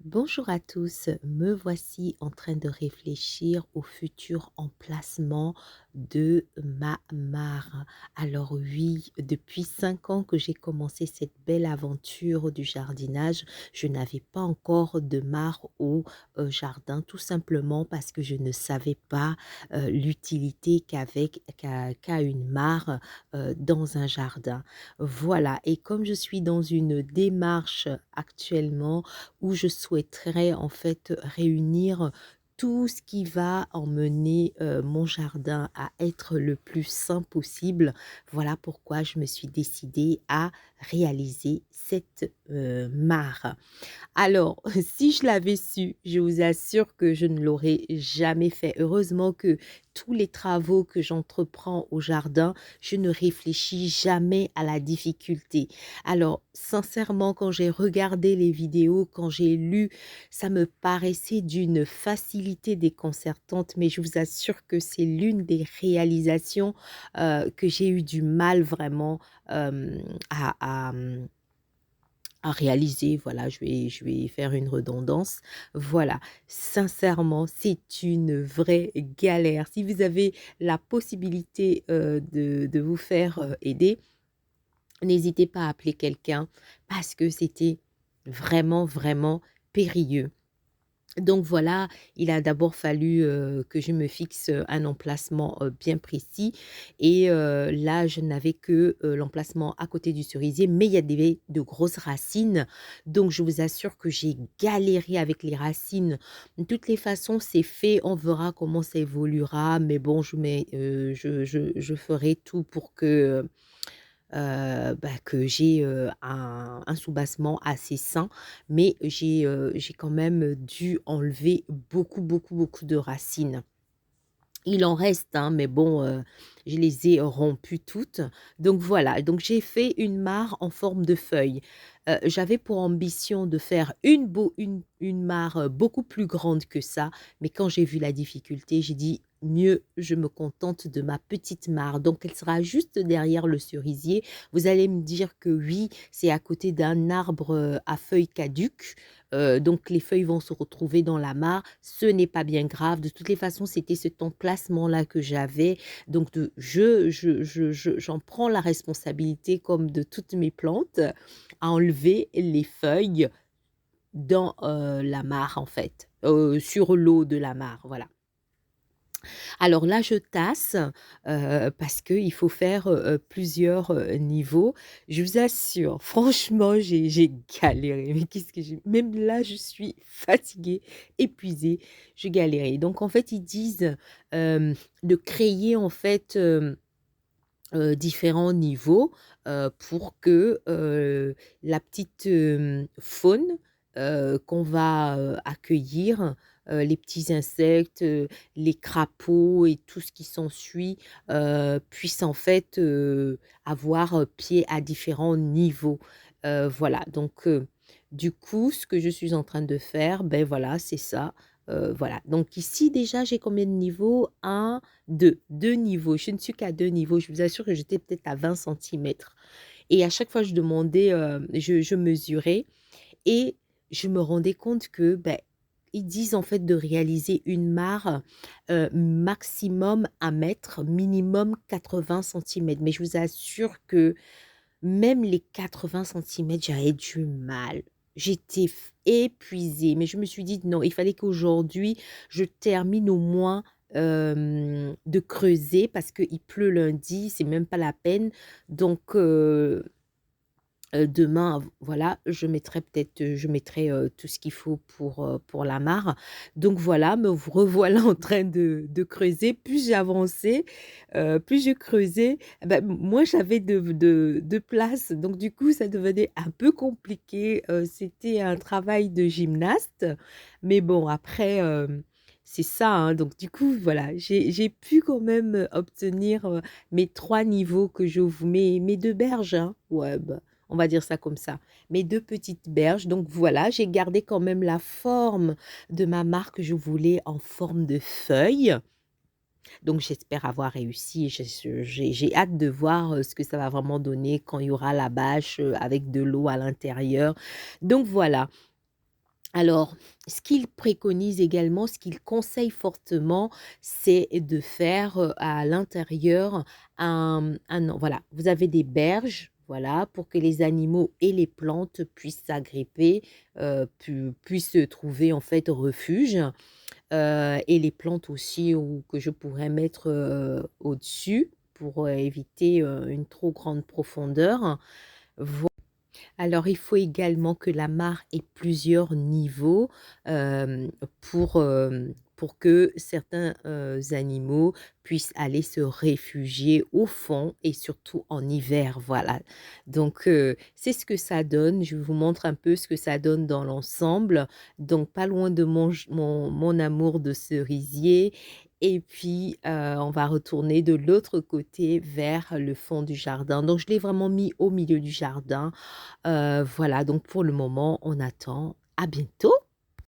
Bonjour à tous, me voici en train de réfléchir au futur emplacement de ma mare. Alors oui, depuis 5 ans que j'ai commencé cette belle aventure du jardinage, je n'avais pas encore de mare au jardin, tout simplement parce que je ne savais pas l'utilité qu'a une mare dans un jardin. Voilà, et comme je suis dans une démarche actuellement, où je souhaiterais en fait réunir tout ce qui va emmener mon jardin à être le plus sain possible. Voilà pourquoi je me suis décidée à réaliser cette mare. Alors, si je l'avais su, je vous assure que je ne l'aurais jamais fait. Heureusement que tous les travaux que j'entreprends au jardin, je ne réfléchis jamais à la difficulté. Alors, sincèrement, quand j'ai regardé les vidéos, quand j'ai lu, ça me paraissait d'une facilité déconcertante, mais je vous assure que c'est l'une des réalisations que j'ai eu du mal vraiment euh, à, à réaliser, voilà, je vais faire une redondance. Voilà, sincèrement, c'est une vraie galère. Si vous avez la possibilité, de vous faire, aider, n'hésitez pas à appeler quelqu'un parce que c'était vraiment, vraiment périlleux. Donc voilà, il a d'abord fallu, que je me fixe, un emplacement, bien précis et là, je n'avais que, l'emplacement à côté du cerisier, mais il y a des de grosses racines, donc je vous assure que j'ai galéré avec les racines. De toutes les façons, c'est fait, on verra comment ça évoluera, mais bon, je ferai tout pour que, que j'ai, un soubassement assez sain, mais j'ai quand même dû enlever beaucoup, beaucoup, beaucoup de racines. Il en reste, hein, mais bon, je les ai rompues toutes. Donc voilà, donc j'ai fait une mare en forme de feuille. J'avais pour ambition de faire une mare, beaucoup plus grande que ça, mais quand j'ai vu la difficulté, j'ai dit: «Mieux, je me contente de ma petite mare». Donc elle sera juste derrière le cerisier. Vous allez me dire que oui, c'est à côté d'un arbre, à feuilles caduques, donc les feuilles vont se retrouver dans la mare. Ce n'est pas bien grave. De toutes les façons, c'était cet emplacement-là que j'avais. Donc j'en prends la responsabilité comme de toutes mes plantes, à enlever les feuilles dans, la mare en fait, sur l'eau de la mare, voilà. Alors là, je tasse, parce qu'il faut faire, plusieurs, niveaux. Je vous assure, franchement, j'ai galéré, mais qu'est-ce que j'ai même là, je suis fatiguée, épuisée, je galérais. Donc en fait, ils disent, de créer en fait, différents niveaux, pour que, la petite, faune, qu'on va, accueillir, les petits insectes, les crapauds et tout ce qui s'ensuit, puisse en fait, avoir, pied à différents niveaux. Voilà donc du coup, ce que je suis en train de faire, ben voilà, c'est ça, voilà. Donc ici déjà, j'ai combien de niveaux? Un, 2 niveaux. Je ne suis qu'à 2 niveaux. Je vous assure que j'étais peut-être à 20 centimètres et à chaque fois je demandais, je mesurais et je me rendais compte que, beh, ils disent en fait de réaliser une mare, maximum 1 mètre, minimum 80 centimètres. Mais je vous assure que même les 80 centimètres, j'avais du mal. J'étais épuisée, mais je me suis dit: «Non, il fallait qu'aujourd'hui, je termine au moins, de creuser parce qu'il pleut lundi, c'est même pas la peine». Donc demain, voilà, je mettrai peut-être, je mettrai, tout ce qu'il faut pour la mare. Donc voilà, me revoilà en train de creuser. Plus j'avançais, plus je creusais, bah, moins j'avais de place. Donc du coup, ça devenait un peu compliqué, c'était un travail de gymnaste. Mais bon, après, c'est ça, hein. Donc du coup, voilà, j'ai pu quand même, obtenir, mes 3 niveaux que je vous mes 2 berges, hein. Ouais, bah on va dire ça comme ça. Mes 2 petites berges, donc voilà, j'ai gardé quand même la forme de ma marque que je voulais en forme de feuille. Donc j'espère avoir réussi. J'ai hâte de voir, ce que ça va vraiment donner quand il y aura la bâche, avec de l'eau à l'intérieur. Donc voilà. Alors, ce qu'il préconise également, ce qu'il conseille fortement, c'est de faire, à l'intérieur voilà, vous avez des berges, voilà, pour que les animaux et les plantes puissent s'agripper, puissent trouver en fait refuge, et les plantes aussi ou que je pourrais mettre, au-dessus pour, éviter, une trop grande profondeur. Alors, il faut également que la mare ait plusieurs niveaux, pour que certains, animaux puissent aller se réfugier au fond et surtout en hiver, voilà. Donc, c'est ce que ça donne. Je vous montre un peu ce que ça donne dans l'ensemble. Donc pas loin de mon amour de cerisier et puis, on va retourner de l'autre côté vers le fond du jardin. Donc je l'ai vraiment mis au milieu du jardin. Voilà, donc pour le moment, on attend. À bientôt!